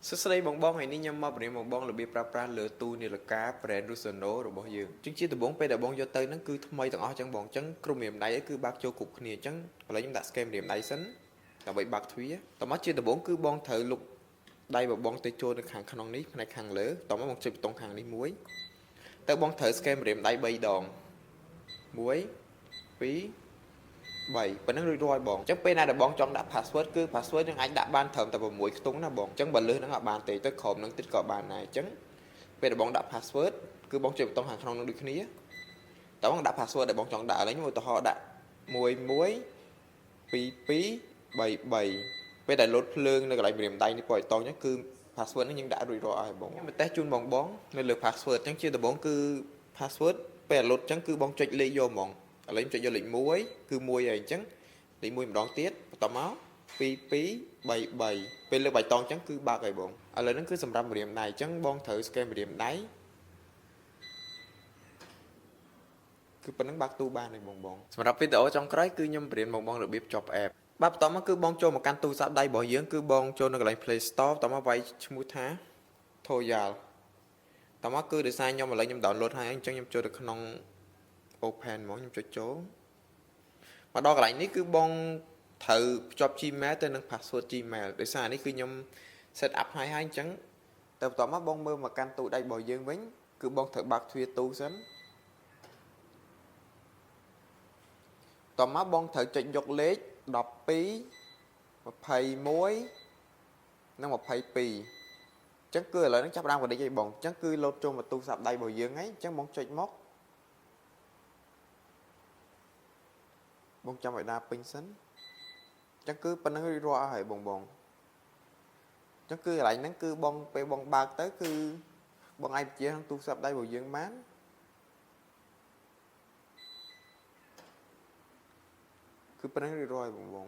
សួស្តីបងបងថ្ងៃនេះខ្ញុំមកបរៀនបងបងរបៀបប្រើប្រាស់លើទូនាឡិកា brand Russano របស់យើងជាងជាដំបូងពេលដែលបងយកទៅហ្នឹងគឺថ្មីទាំងអស់ចឹងបងចឹងក្រុមរៀមដៃគឺបាក់ចូលគ្រប់គ្នាចឹងឥឡូវខ្ញុំដាក់ scan រៀមដៃសិនដើម្បីបាក់ទ្វារតមកជាដំបូងគឺបងត្រូវលុបដៃរបស់បងទៅចូលនៅខាងក្នុងនេះផ្នែកខាងលើតមកបងចុចប៊ូតុងខាងនេះមួយទៅបងត្រូវ scan រៀមដៃ3ដង1 2 3ប៉ុណ្ណឹងរួចរាល់បងអញ្ចឹងពេលណាដែលបងចង់ដាក់ password គឺ password នឹងអាចដាក់បានត្រឹមតែ6ខ្ទង់ណាបងអញ្ចឹងបើលើសហ្នឹងអត់បានទេទៅក្រោមហ្នឹងតិចក៏បានដែរអញ្ចឹងពេលដែលបងដាក់ password គឺបងចុចប៊ូតុងខាងក្នុងនឹងដូចគ្នាតើបងដាក់ password ដែលបងចង់ដាក់ឥឡូវខ្ញុំឧទាហរណ៍ដាក់11 22 33ពេលដែលលោតភ្លើងនៅកន្លែងម្រាមដៃនេះពណ៌បៃតងអញ្ចឹងគឺ password ហ្នឹងយើងដាក់រួចរាល់ហើយបងខ្ញុំមកតេស្តជូនបងនៅលើ password អញ្ចឹងជាដំបូងគឺ password ពេលលោតអញ្ចឹងគឺបងចុចលេខយកហ្មងឥឡូវខ្ញុំចុចយកលេខ1គឺ1ហើយអញ្ចឹងលេខ1ម្ដងទៀតបន្តមក22 33ពេលលើបៃតងអញ្ចឹងគឺបើកហើយបងឥឡូវហ្នឹងគឺសម្រាប់ម្រាមដៃអញ្ចឹងបងត្រូវ scan ម្រាមដៃគឺប៉ុណ្្នឹងបើកទូបានហើយបងសម្រាប់វីដេអូចុងក្រោយគឺខ្ញុំបរៀនបងរបៀបចុះ app បាទបន្តមកគឺបងចូលមកកាន់ទូរស័ព្ទដៃរបស់យើងគឺបងចូលនៅកន្លែង Play Store បន្តមកវាយឈ្មោះថា Toyal តមកគឺដោយសារខ្ញុំឥឡូវខ្ញុំ download ហើយអញ្ចឹងខ្ញុំចូលទៅក្នុង open ហ្មងខ្ញុំចុចចូលមកដល់កន្លែងនេះគឺបងត្រូវភ្ជាប់ Gmail ទៅនឹង password Gmail ដោយសារនេះគឺខ្ញុំ set up ហើយអញ្ចឹងទៅបន្តមកបងមើលមកកាន់ទូដៃរបស់យើងវិញគឺបងត្រូវបើកទ្វារទូសិនតមកបងត្រូវចុចយកលេខ12 21និង22អញ្ចឹងគឺឥឡូវហ្នឹងចាប់ផ្ដើមកដេកហើយបងអញ្ចឹងគឺលោតចូលមកទូរស័ព្ទដៃរបស់យើងហើយអញ្ចឹងបងចុចមកបងចាំឲ្យដើរពេញសិនអញ្ចឹងគឺប៉ុណ្្នឹងរួចរាល់ហើយបងអញ្ចឹងគឺកន្លែងហ្នឹងគឺបងពេលបងបើកទៅគឺបងអាចបញ្ជាក្នុងទូរស័ព្ទដៃរបស់យើងបានគឺប៉ុណ្្នឹងរួចរាល់ហើយបង